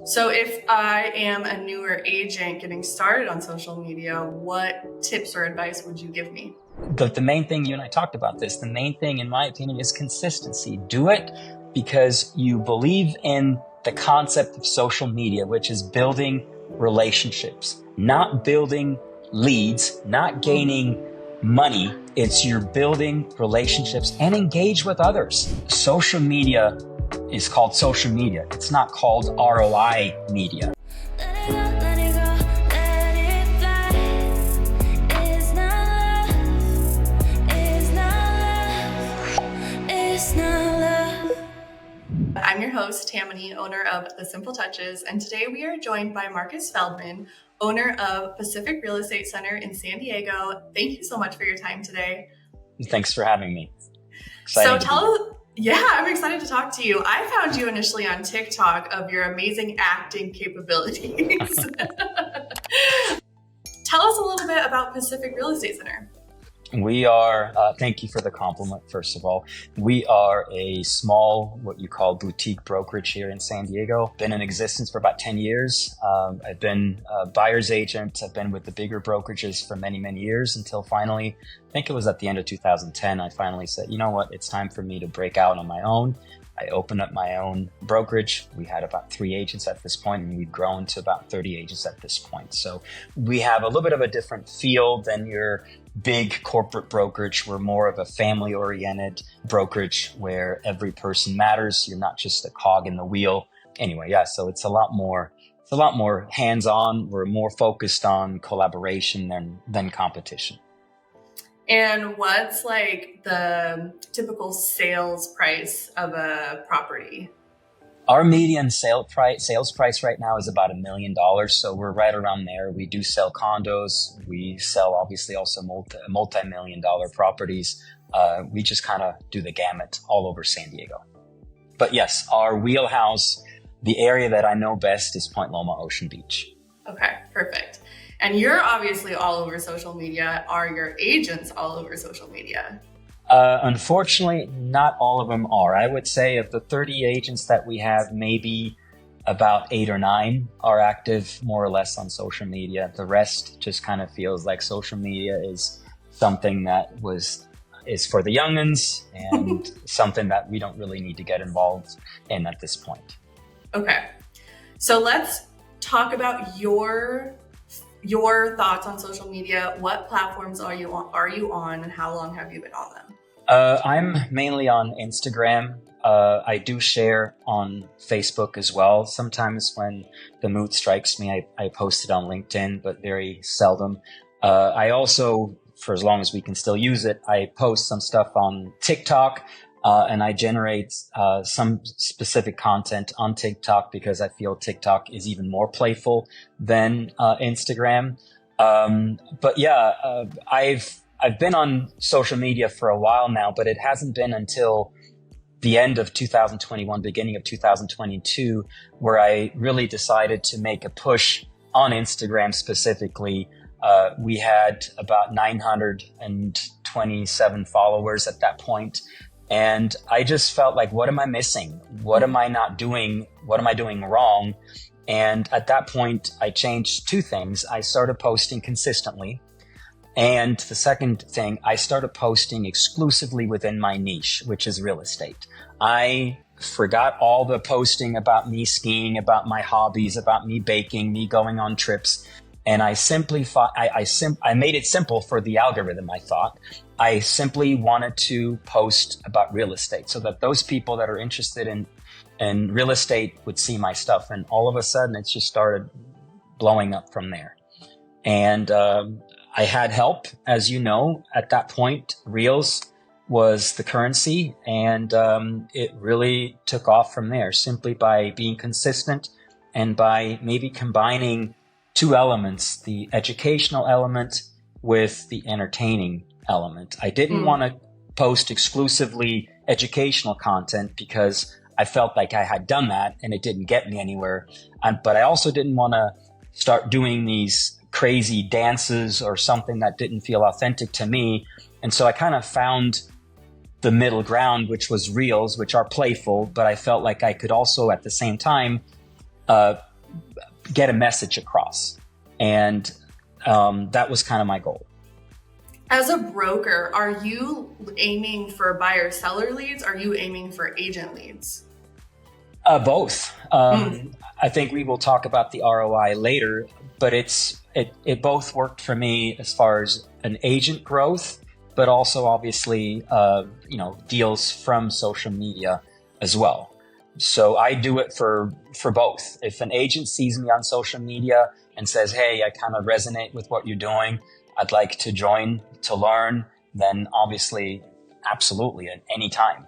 So if I am a newer agent getting started on social media, what tips or advice would you give me? The main thing, you and I talked about this, the main thing in my opinion is consistency. Do it because you believe in the concept of social media, which is building relationships, not building leads, not gaining money. It's you're building relationships and engage with others. Social media is called social media. It's not called ROI media. I'm your host, Tamany, owner of The Simple Touches, and today we are joined by Markus Feldmann, owner of Pacific Real Estate Center in San Diego. Thank you so much for your time today. Thanks for having me. I'm excited to talk to you. I found you initially on TikTok of your amazing acting capabilities. Tell us a little bit about Pacific Real Estate Center. We are, thank you for the compliment, first of all. We are a small, what you call boutique brokerage here in San Diego. Been in existence for about 10 years. I've been a buyer's agent. I've been with the bigger brokerages for many, many years until finally, I think it was at the end of 2010, I finally said, you know what, it's time for me to break out on my own. I opened up my own brokerage. We had about 3 agents at this point, and we've grown to about 30 agents at this point. So we have a little bit of a different feel than your big corporate brokerage. We're more of a family-oriented brokerage where every person matters. You're not just a cog in the wheel. Anyway, so it's a lot more hands-on. We're more focused on collaboration than competition. And what's like the typical sales price of a property? Our median sales price right now is about $1 million. So we're right around there. We do sell condos. We sell obviously also multi-million-dollar properties. We just kind of do the gamut all over San Diego. But yes, our wheelhouse, the area that I know best is Point Loma Ocean Beach. Okay, perfect. And you're obviously all over social media. Are your agents all over social media? Unfortunately, not all of them are. I would say of the 30 agents that we have, maybe about 8 or 9 are active more or less on social media. The rest just kind of feels like social media is something that is for the youngins and something that we don't really need to get involved in at this point. Okay. So let's talk about your thoughts on social media. What platforms are you on and how long have you been on them? I'm mainly on Instagram. I do share on Facebook as well. Sometimes when the mood strikes me, I post it on LinkedIn, but very seldom. I also, for as long as we can still use it, I post some stuff on TikTok. And I generate some specific content on TikTok because I feel TikTok is even more playful than Instagram. I've been on social media for a while now, but it hasn't been until the end of 2021, beginning of 2022, where I really decided to make a push on Instagram specifically. We had about 927 followers at that point. And I just felt like, what am I missing? What am I not doing? What am I doing wrong? And at that point, I changed 2 things. I started posting consistently. And the second thing, I started posting exclusively within my niche, which is real estate. I forgot all the posting about me skiing, about my hobbies, about me baking, me going on trips. And I made it simple for the algorithm, I thought. I simply wanted to post about real estate so that those people that are interested in real estate would see my stuff. And all of a sudden, it just started blowing up from there. And I had help, as you know, at that point. Reels was the currency, and it really took off from there simply by being consistent and by maybe combining 2 elements, the educational element with the entertaining element. I didn't want to post exclusively educational content because I felt like I had done that and it didn't get me anywhere. But I also didn't want to start doing these crazy dances or something that didn't feel authentic to me. And so I kind of found the middle ground, which was reels, which are playful, but I felt like I could also at the same time get a message across. And that was kind of my goal. As a broker, are you aiming for buyer-seller leads? Are you aiming for agent leads? Both. I think we will talk about the ROI later, but it both worked for me as far as an agent growth, but also obviously, deals from social media as well. So I do it for both. If an agent sees me on social media and says, hey, I kind of resonate with what you're doing, I'd like to join to learn, then obviously, absolutely, at any time.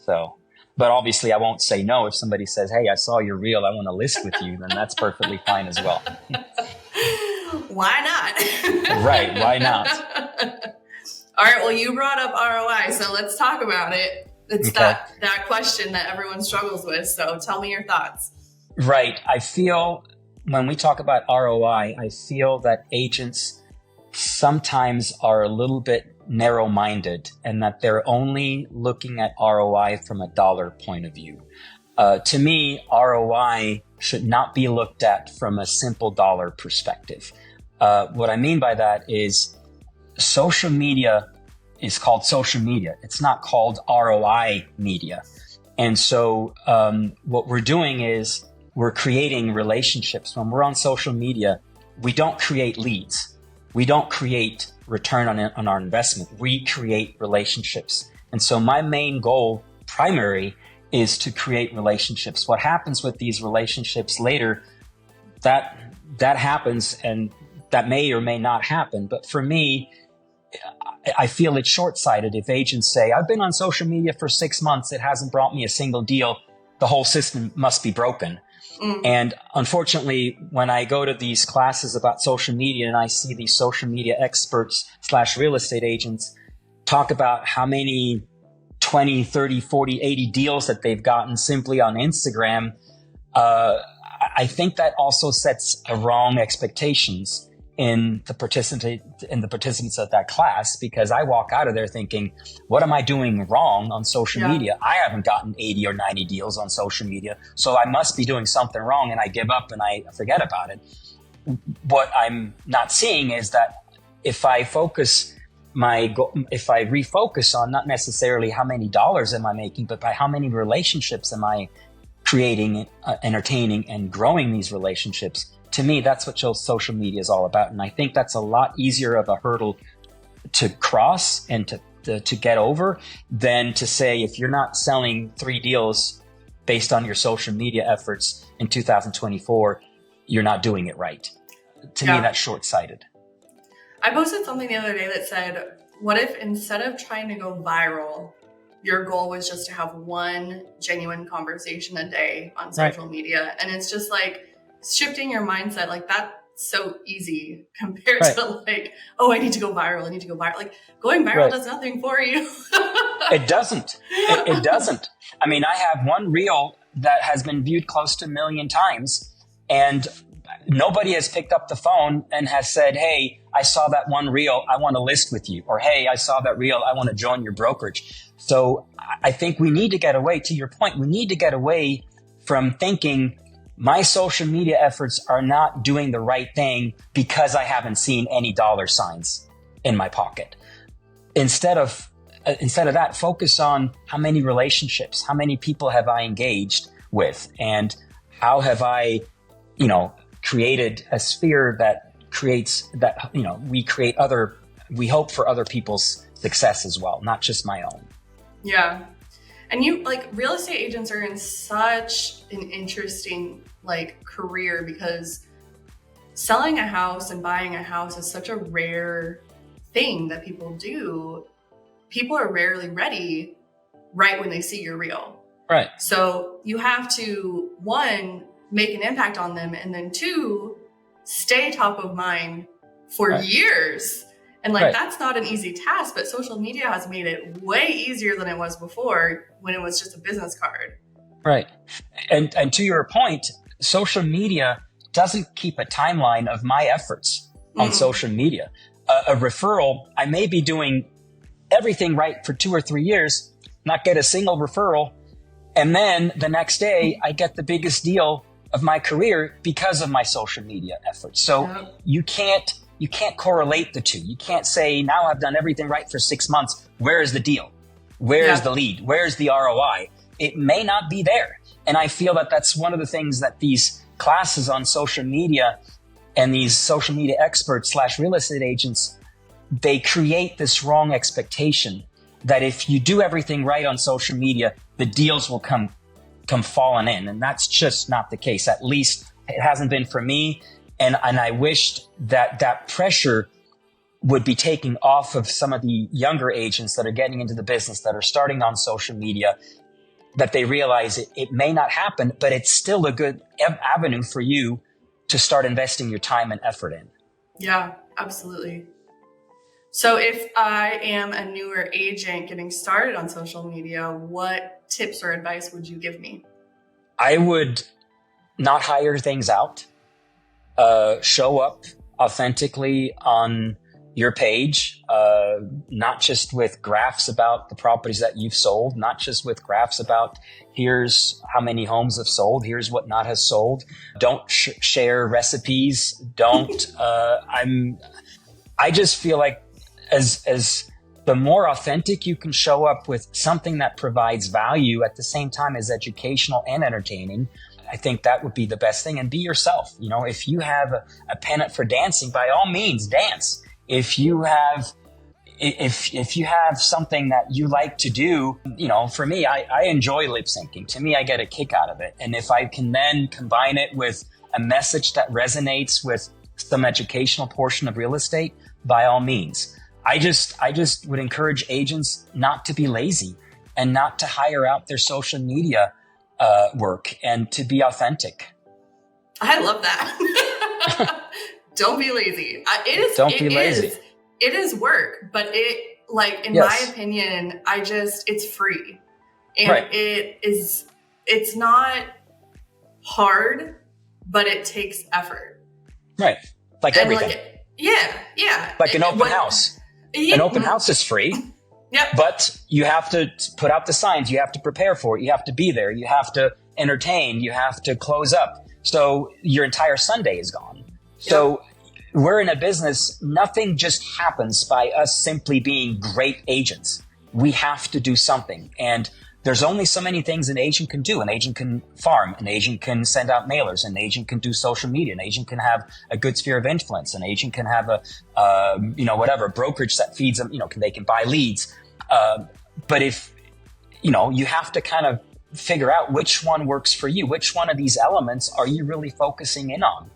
So, but obviously I won't say no if somebody says, hey, I saw your reel, I want to list with you, then that's perfectly fine as well. Why not? Right, why not? All right, well, you brought up ROI, so let's talk about it. It's Okay. that question that everyone struggles with, so tell me your thoughts. Right. I feel when we talk about ROI, I feel that agents sometimes are a little bit narrow-minded and that they're only looking at ROI from a dollar point of view. To me, ROI should not be looked at from a simple dollar perspective. What I mean by that is social media is called social media. It's not called ROI media. And so what we're doing is we're creating relationships. When we're on social media, we don't create leads. We don't create return on our investment. We create relationships. And so my main goal, primary, is to create relationships. What happens with these relationships later, that happens, and that may or may not happen. But for me, I feel it's short-sighted if agents say, I've been on social media for 6 months, it hasn't brought me a single deal, the whole system must be broken. And unfortunately, when I go to these classes about social media and I see these social media experts / real estate agents talk about how many 20, 30, 40, 80 deals that they've gotten simply on Instagram, I think that also sets a wrong expectations in the participants of that class, because I walk out of there thinking, what am I doing wrong on social media? I haven't gotten 80 or 90 deals on social media, so I must be doing something wrong, and I give up and I forget about it. What I'm not seeing is that if I refocus on not necessarily how many dollars am I making, but by how many relationships am I creating, entertaining, and growing these relationships, to me, that's what social media is all about. And I think that's a lot easier of a hurdle to cross and to get over than to say, if you're not selling 3 deals based on your social media efforts in 2024, you're not doing it right. To me, that's short-sighted. I posted something the other day that said, what if instead of trying to go viral, your goal was just to have one genuine conversation a day on social media? And it's just like, shifting your mindset, like that's so easy compared to like, oh, I need to go viral. Like going viral does nothing for you. It doesn't. It doesn't. I mean, I have one reel that has been viewed close to 1 million times, and nobody has picked up the phone and has said, hey, I saw that one reel, I want to list with you. Or, hey, I saw that reel, I want to join your brokerage. So I think we need to get away, to your point, we need to get away from thinking my social media efforts are not doing the right thing because I haven't seen any dollar signs in my pocket. Instead of that, focus on how many relationships, how many people have I engaged with, and how have I, created a sphere that creates that, we hope for other people's success as well, not just my own. Yeah. And real estate agents are in such an interesting career, because selling a house and buying a house is such a rare thing that people do. People are rarely ready right when they see your reel. Right. So you have to, 1, make an impact on them, and then 2, stay top of mind for years. And that's not an easy task, but social media has made it way easier than it was before, when it was just a business card. Right. And to your point, social media doesn't keep a timeline of my efforts on social media. A referral, I may be doing everything right for 2 or 3 years, not get a single referral, and then the next day I get the biggest deal of my career because of my social media efforts. So you can't correlate the two. You can't say, now I've done everything right for 6 months. Where is the deal? Where is the lead? Where's the ROI? It may not be there. And I feel that that's one of the things that these classes on social media and these social media experts / real estate agents, they create this wrong expectation that if you do everything right on social media, the deals will come falling in. And that's just not the case. At least it hasn't been for me. And I wished that pressure would be taken off of some of the younger agents that are getting into the business, that are starting on social media, that they realize it may not happen, but it's still a good avenue for you to start investing your time and effort in. Yeah, absolutely. So if I am a newer agent getting started on social media, what tips or advice would you give me? I would not hire things out. Show up authentically on your page, not just with graphs about the properties that you've sold, not just with graphs about here's how many homes have sold, here's what not has sold. Don't share recipes. Don't. I just feel like as the more authentic you can show up with something that provides value at the same time as educational and entertaining, I think that would be the best thing. And be yourself. You know, if you have a pennant for dancing, by all means, dance. If you have something that you like to do, you know, for me, I enjoy lip syncing. To me, I get a kick out of it. And if I can then combine it with a message that resonates with some educational portion of real estate, by all means. I just would encourage agents not to be lazy and not to hire out their social media work, and to be authentic. I love that. Don't be lazy. It is work, but in my opinion, it's free. And it's not hard, but it takes effort. Right. Like everything. Like an open house. An open house is free. Yep. But you have to put out the signs. You have to prepare for it. You have to be there. You have to entertain. You have to close up. So your entire Sunday is gone. Yep. So we're in a business. Nothing just happens by us simply being great agents. We have to do something. And there's only so many things an agent can do. An agent can farm. An agent can send out mailers. An agent can do social media. An agent can have a good sphere of influence. An agent can have a brokerage that feeds them. They can buy leads. But if, you have to kind of figure out which one works for you. Which one of these elements are you really focusing in on?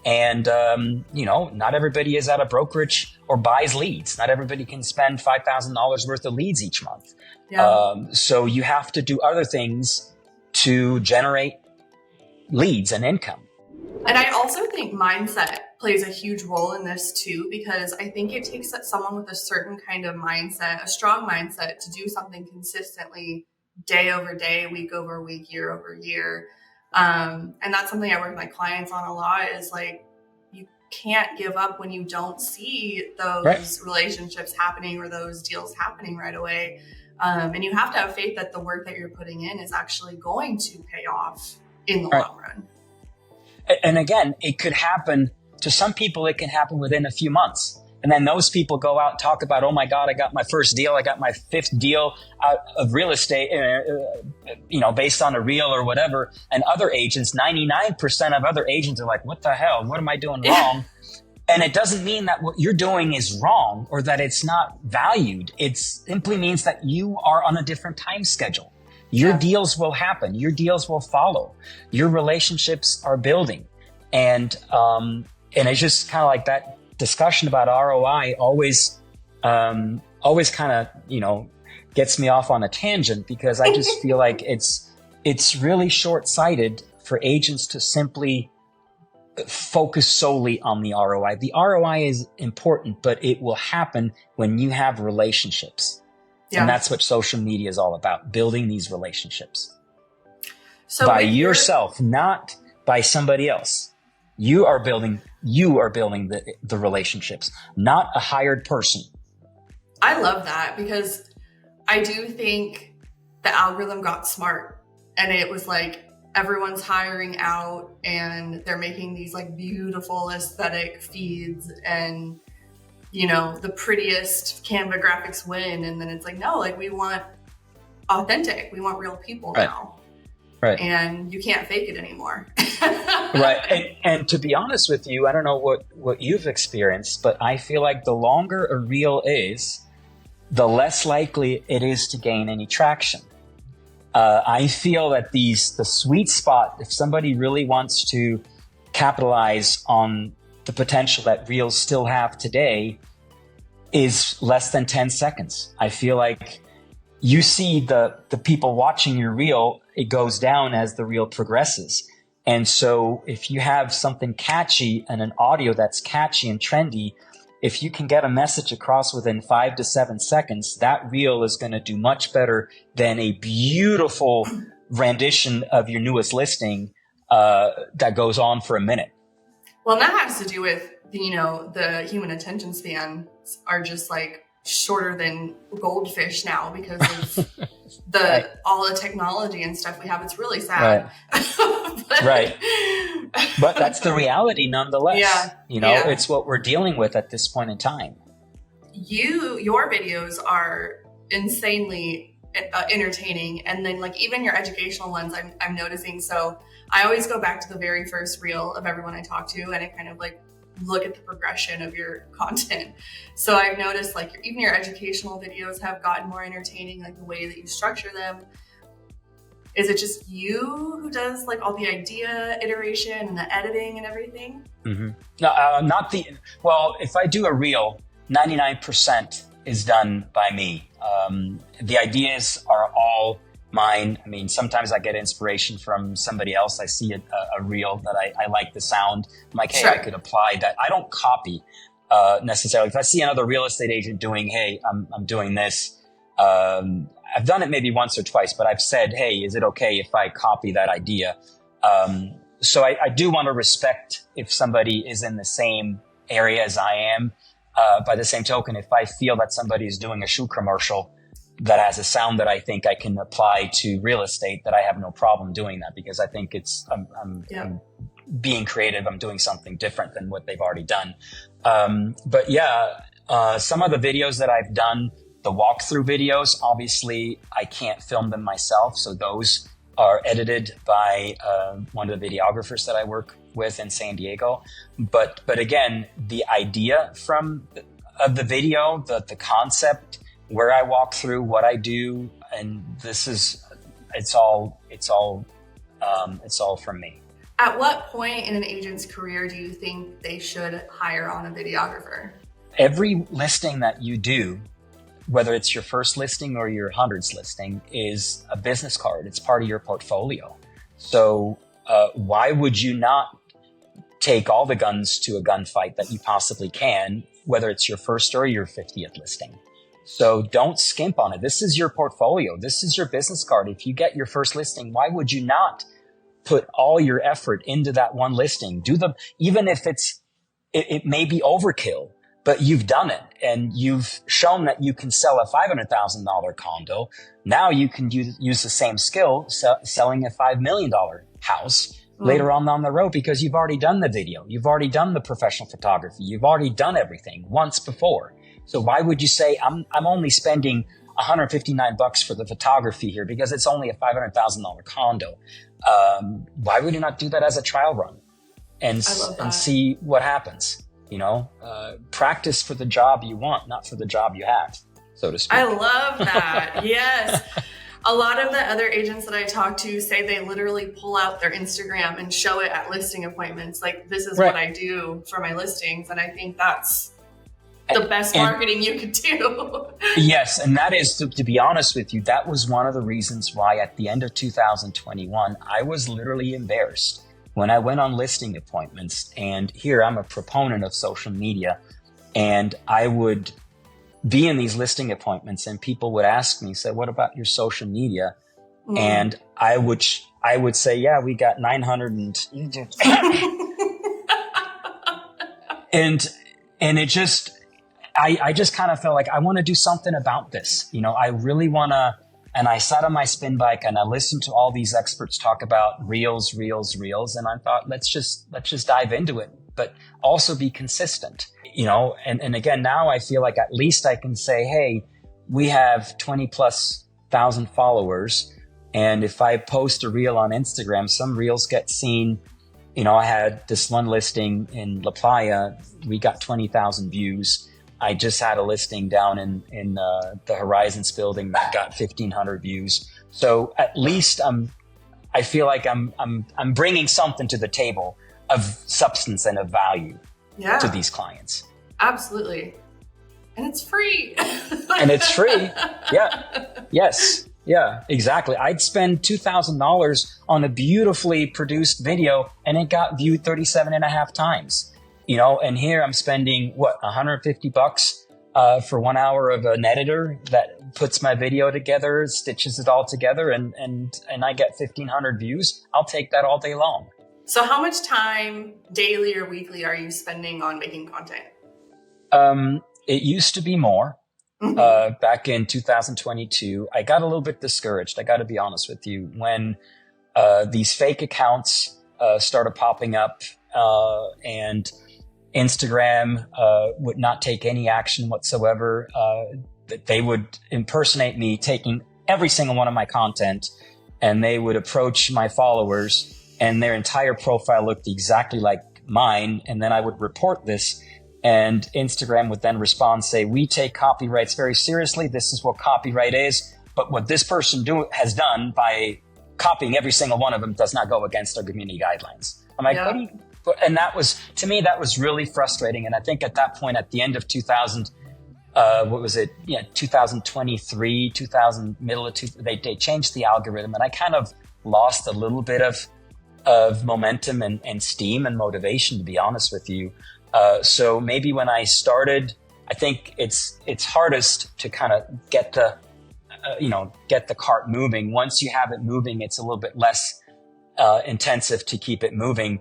And, not everybody is at a brokerage or buys leads. Not everybody can spend $5,000 worth of leads each month. Yeah. So you have to do other things to generate leads and income. And I also think mindset plays a huge role in this too, because I think it takes someone with a certain kind of mindset, a strong mindset, to do something consistently, day over day, week over week, year over year. And that's something I work with my clients on a lot, is like, you can't give up when you don't see those relationships happening or those deals happening right away. And you have to have faith that the work that you're putting in is actually going to pay off in the long run. And again, it could happen to some people. It can happen within a few months. And then those people go out and talk about, oh my God, I got my first deal. I got my fifth deal out of real estate, based on a reel or whatever. And other agents, 99% of other agents are like, what the hell? What am I doing wrong? And it doesn't mean that what you're doing is wrong or that it's not valued. It simply means that you are on a different time schedule. Your deals will happen. Your deals will follow. Your relationships are building. And it's just kind of like that discussion about ROI always kind of, gets me off on a tangent, because I just feel like it's really short-sighted for agents to simply focus solely on the ROI. The ROI is important, but it will happen when you have relationships. Yeah. And that's what social media is all about, building these relationships. So by yourself, not by somebody else. You are building the relationships, not a hired person. I love that, because I do think the algorithm got smart, and it was like, everyone's hiring out and they're making these like beautiful aesthetic feeds and, you know, the prettiest Canva graphics win. And then it's like, no, like we want authentic. We want real people now. Right. And you can't fake it anymore. Right. And to be honest with you, I don't know what you've experienced, but I feel like the longer a reel is, the less likely it is to gain any traction. I feel that the sweet spot, if somebody really wants to capitalize on the potential that reels still have today, is less than 10 seconds. I feel like you see the people watching your reel, it goes down as the reel progresses. And so if you have something catchy and an audio that's catchy and trendy, if you can get a message across within 5 to 7 seconds, that reel is going to do much better than a beautiful rendition of your newest listing that goes on for a minute. Well, that has to do with, you know, the human attention spans are just like shorter than goldfish now because of all the technology and stuff we have. It's really sad. Right. But that's the reality nonetheless. Yeah. You know, it's what we're dealing with at this point in time. Your videos are insanely entertaining. And then like even your educational ones, I'm noticing. So I always go back to the very first reel of everyone I talk to, and I kind of like look at the progression of your content. So I've noticed like even your educational videos have gotten more entertaining, like the way that you structure them. Is it just you who does like all the idea iteration and the editing and everything? Mm-hmm. No, well, if I do a reel, 99% is done by me. The ideas are all mine. I mean, sometimes I get inspiration from somebody else. I see a reel that I like the sound. I'm like, hey, Sure. I could apply that. I don't copy necessarily. If I see another real estate agent doing, hey, I'm doing this. I've done it maybe once or twice, but I've said, hey, is it okay if I copy that idea? So I do want to respect if somebody is in the same area as I am. By the same token, if I feel that somebody is doing a shoe commercial that has a sound that I think I can apply to real estate, that I have no problem doing that, because I think I'm being creative. I'm doing something different than what they've already done. But some of the videos that I've done, the walkthrough videos, obviously I can't film them myself. So those are edited by one of the videographers that I work with in San Diego. But again, the idea of the video, the concept, where I walk through, what I do, and it's all from me. At what point in an agent's career do you think they should hire on a videographer? Every listing that you do, whether it's your first listing or your hundreds listing, is a business card. It's part of your portfolio. So why would you not take all the guns to a gunfight that you possibly can, whether it's your first or your 50th listing? So don't skimp on it. This is your portfolio. This is your business card. If you get your first listing, why would you not put all your effort into that one listing? Even if it may be overkill, but you've done it and you've shown that you can sell a $500,000 condo. Now you can use the same skill selling a $5 million house later on down the road, because you've already done the video. You've already done the professional photography. You've already done everything once before. So why would you say I'm only spending $159 for the photography here because it's only a $500,000 condo? Why would you not do that as a trial run and see what happens? You know, practice for the job you want, not for the job you have, so to speak. I love that. Yes. A lot of the other agents that I talk to say they literally pull out their Instagram and show it at listing appointments. Like, this is what I do for my listings. And I think that's the best marketing you could do. Yes. And that is, to be honest with you, that was one of the reasons why at the end of 2021, I was literally embarrassed when I went on listing appointments. And here I'm a proponent of social media, and I would be in these listing appointments and people would ask me, say, what about your social media? And I would say, yeah, we got 900 and it just, I just kind of felt like I want to do something about this. You know, I really want to And I sat on my spin bike and I listened to all these experts talk about reels. And I thought, let's just dive into it, but also be consistent, and again, now I feel like at least I can say, hey, we have 20,000+ followers. And if I post a reel on Instagram, some reels get seen. I had this one listing in La Playa. We got 20,000 views. I just had a listing down in the Horizons building that got 1,500 views. So at least I feel like I'm bringing something to the table of substance and of value to these clients. Absolutely. And it's free. And it's free. Yeah. Yes. Yeah, exactly. I'd spend $2,000 on a beautifully produced video and it got viewed 37.5 times. And here I'm spending $150 for 1 hour of an editor that puts my video together, stitches it all together, and I get 1,500 views. I'll take that all day long. So how much time daily or weekly are you spending on making content? It used to be more. Back in 2022, I got a little bit discouraged. I got to be honest with you. When these fake accounts started popping up and Instagram would not take any action whatsoever, that they would impersonate me taking every single one of my content, and they would approach my followers and their entire profile looked exactly like mine. And then I would report this. And Instagram would then respond, say, we take copyrights very seriously. This is what copyright is. But what this person has done by copying every single one of them does not go against our community guidelines. I'm like, what do you? And that was, to me, that was really frustrating. And I think at that point, at the end of 2023, middle of they changed the algorithm, and I kind of lost a little bit of momentum and steam and motivation, to be honest with you. So maybe when I started, I think it's hardest to kind of get the cart moving. Once you have it moving, it's a little bit less intensive to keep it moving.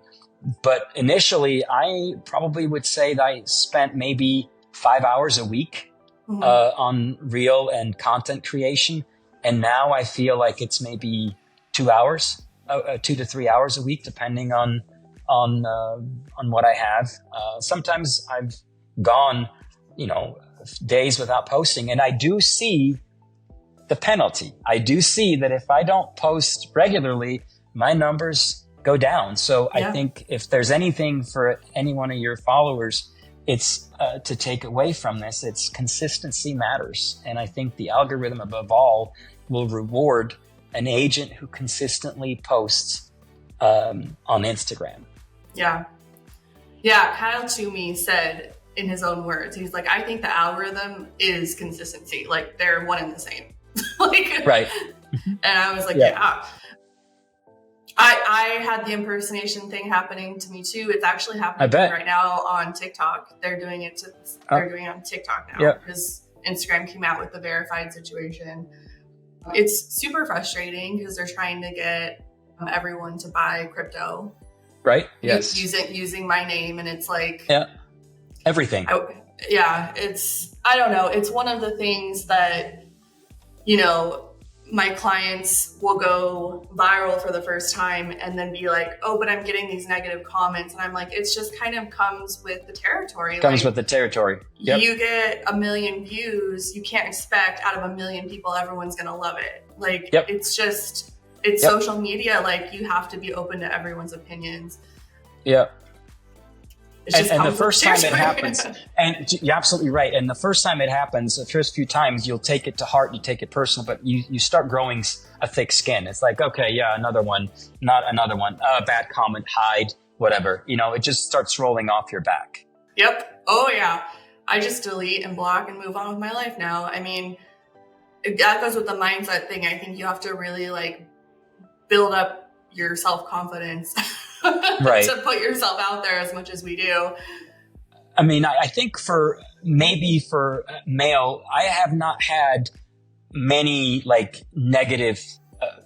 But initially, I probably would say that I spent maybe 5 hours a week on reel and content creation. And now I feel like it's maybe 2 hours, 2 to 3 hours a week, depending on what I have. Sometimes I've gone, days without posting, and I do see the penalty. I do see that if I don't post regularly, my numbers go down. So I think if there's anything for any one of your followers, it's to take away from this, it's consistency matters. And I think the algorithm above all will reward an agent who consistently posts on Instagram. Yeah. Kyle Toomey said in his own words, he's like, I think the algorithm is consistency. Like they're one and the same. Right. And I was like, yeah. I had the impersonation thing happening to me too. It's actually happening right now on TikTok. They're doing it they're doing it on TikTok now because Instagram came out with the verified situation. It's super frustrating because they're trying to get everyone to buy crypto. Right. Yes. Using my name, and it's like everything. I don't know. It's one of the things that, my clients will go viral for the first time and then be like, oh, but I'm getting these negative comments. And I'm like, it's just kind of comes with the territory. With the territory. Yep. You get 1 million views. You can't expect out of 1 million people, everyone's going to love it. It's just, it's social media. Like you have to be open to everyone's opinions. Yeah. And the first time it happens, and you're absolutely right. And the first time it happens, the first few times, you'll take it to heart, you take it personal, but you start growing a thick skin. It's like, okay, another one, not another one, bad comment, hide, whatever. It just starts rolling off your back. Yep. Oh yeah. I just delete and block and move on with my life now. I mean, that goes with the mindset thing. I think you have to really build up your self-confidence. Right. To put yourself out there as much as we do. I mean, I think for male, I have not had many negative,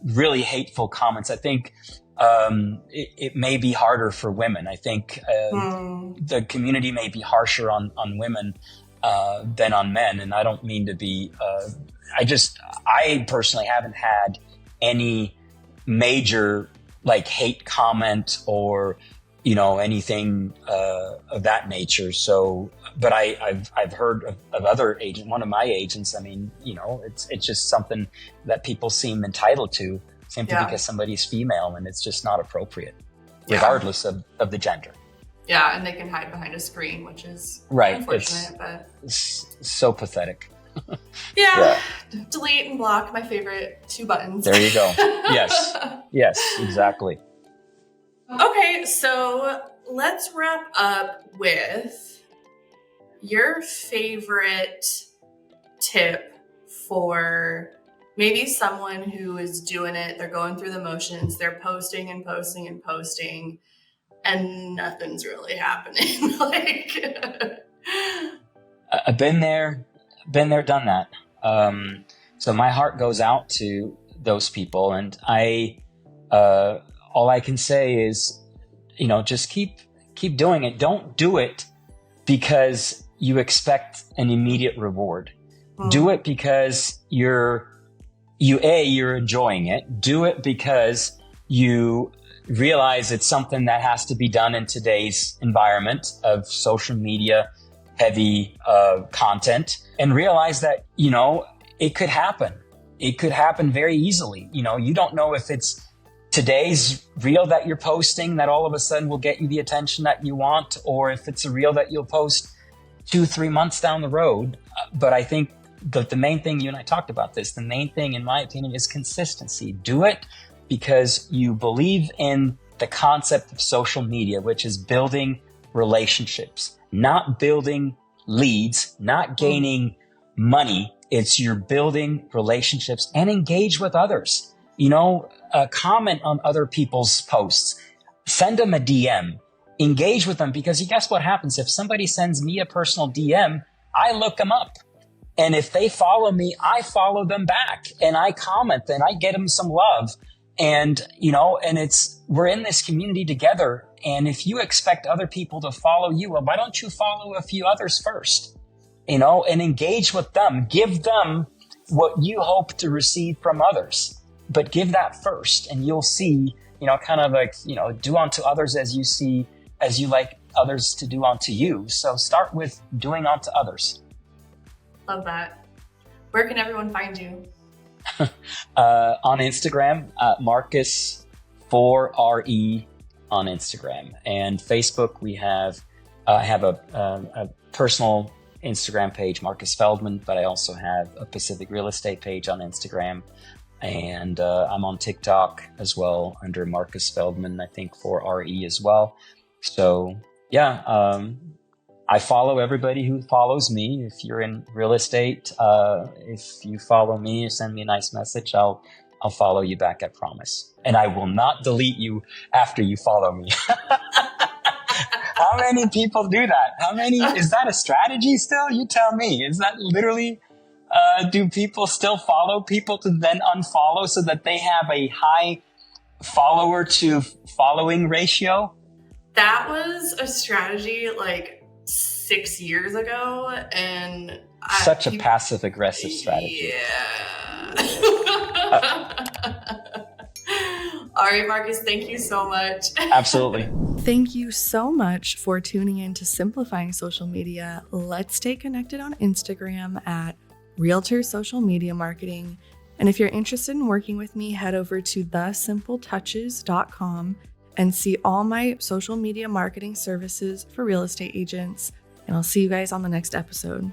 really hateful comments. I think it may be harder for women. I think the community may be harsher on women. than on men. And I don't mean to be, I personally haven't had any major like hate comment or, anything of that nature. So, but I've heard of other agents, one of my agents, I mean, it's just something that people seem entitled to simply because somebody's female, and it's just not appropriate, regardless of the gender. Yeah, and they can hide behind a screen, which is right. Unfortunate, but it's so pathetic. Yeah. Delete and block, my favorite 2 buttons. There you go. Yes, exactly. Okay, so let's wrap up with your favorite tip for maybe someone who is doing it. They're going through the motions. They're posting and posting and posting, and nothing's really happening. I've been there, done that. So my heart goes out to those people, and all I can say is, just keep doing it. Don't do it because you expect an immediate reward. Do it because you're enjoying it. Do it because you realize it's something that has to be done in today's environment of social media heavy content, and realize that, it could happen. It could happen very easily. You don't know if it's today's reel that you're posting that all of a sudden will get you the attention that you want, or if it's a reel that you'll post 2-3 months down the road. But I think the main thing, you and I talked about this, the main thing in my opinion is consistency. Do it because you believe in the concept of social media, which is building relationships, not building leads, not gaining money. It's you're building relationships, and engage with others. Comment on other people's posts, send them a DM, engage with them, because guess what happens? If somebody sends me a personal DM, I look them up. And if they follow me, I follow them back, and I comment, and I get them some love. And, and we're in this community together. And if you expect other people to follow you, well, why don't you follow a few others first, and engage with them, give them what you hope to receive from others, but give that first. And you'll see, kind of like, do unto others as you like others to do unto you. So start with doing unto others. Love that. Where can everyone find you? On Instagram, Markus4RE on Instagram, and Facebook. We have a personal Instagram page, Markus Feldmann, but I also have a Pacific Real Estate page on Instagram, and I'm on TikTok as well under Markus Feldmann, I think 4RE as well. So I follow everybody who follows me. If you're in real estate, if you follow me or send me a nice message, I'll follow you back, I promise. And I will not delete you after you follow me. How many people do that? Is that a strategy still? You tell me. Is that literally, do people still follow people to then unfollow so that they have a high follower to following ratio? That was a strategy like 6 years ago, and such a passive aggressive strategy. All right, Markus, thank you so much. Absolutely. Thank you so much for tuning in to Simplifying Social Media. Let's stay connected on Instagram at REALTORS Social Media Marketing. And if you're interested in working with me, head over to thesimpletouches.com and see all my social media marketing services for real estate agents. And I'll see you guys on the next episode.